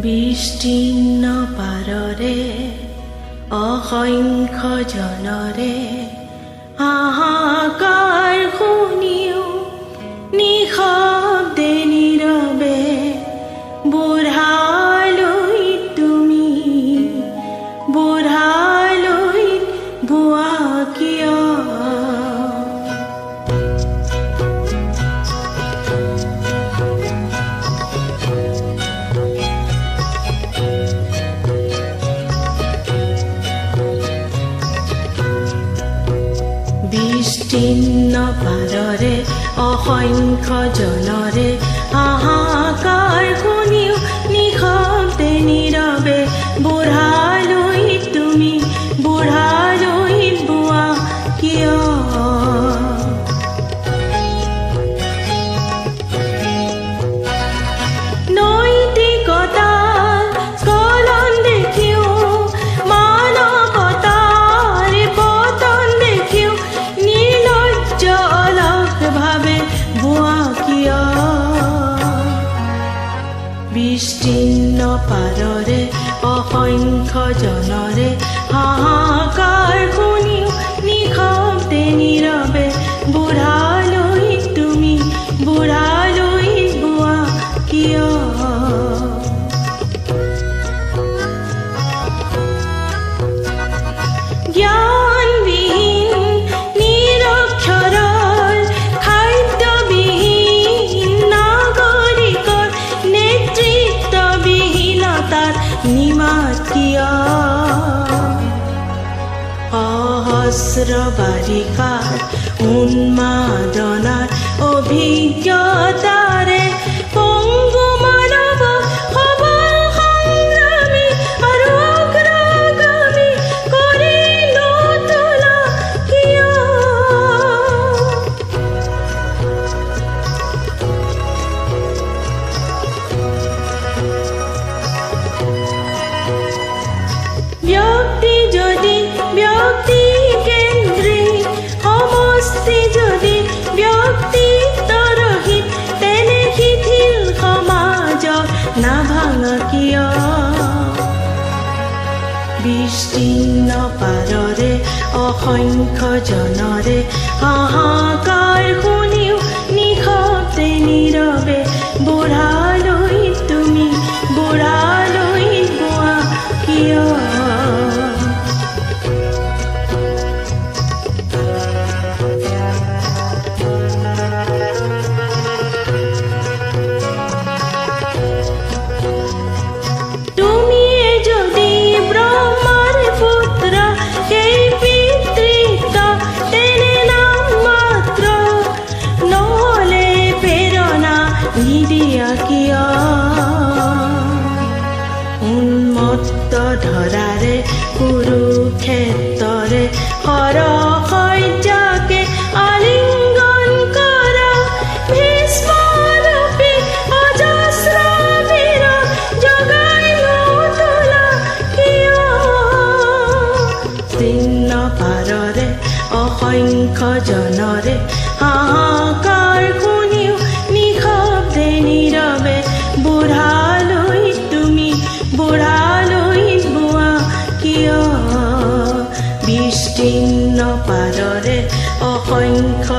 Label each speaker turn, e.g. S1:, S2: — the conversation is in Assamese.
S1: বিস্তীৰ্ণ পাৰৰে অসংখ্য জনৰে হাহাকাৰ শুনিও নিশব্দে নীৰৱে বুঢ়ালৈ তুমি বুঢ়ালৈ বোৱা কিয়? বিস্তীৰ্ণ পাৰৰে অসংখ্য জনৰে হাহাকাৰ শুনিও নিশব্দে নীৰৱে বুঢ়ালৈ তুমি বুঢ়ালৈ বোৱা কিয়? বিস্তীৰ্ণ পাৰৰে অসংখ্য জনৰে হাহাকাৰ শুনিও নিশব্দে নীৰৱে বুঢ়ালৈ তুমি বুঢ়ালৈ বোৱা কিয়? জ্ঞানবিহীন নিৰক্ষৰ খাদ্যবিহীন নাগৰিকৰ নেতৃত্ববিহীনতাৰ নিমাত কিয়? সহস্ৰ বাৰিষাৰ উন্মাদনাৰ অভিজ্ঞতাৰে পংগু মানৱ সবল সংগ্ৰামী আৰু অগ্ৰগামী কৰি নোতোলা কিয়? ব্যক্তি যদি ব্যক্তি কেন্দ্ৰিক সমষ্টি যদি ব্যক্তিত্বৰহিত তেনে শিথিল সমাজক নাভাঙা কিয়? বিস্তীৰ্ণ পাৰৰে অসংখ্য জনৰে হাহাকাৰ শুনিও নিশব্দে নীৰৱে বুঢ়ালৈ তুমি বুঢ়ালৈ বোৱা কিয়? উন্মত্ত ধৰাৰে কুৰুক্ষেত্ৰৰে সৰসজ্জাকে আলিংগন কৰা ভীষ্মৰূপী অজস্ৰ বীৰ জগাই নোতোলা কিয়? বিস্তীৰ্ণ পাৰৰে অসংখ্য জনৰে হাহাকাৰ শুনিও নিশব্দে নীৰৱে বুঢ়ালৈ তুমি বুঢ়ালৈ বোৱা কিয়? বিস্তীৰ্ণ পাৰৰে অসংখ্য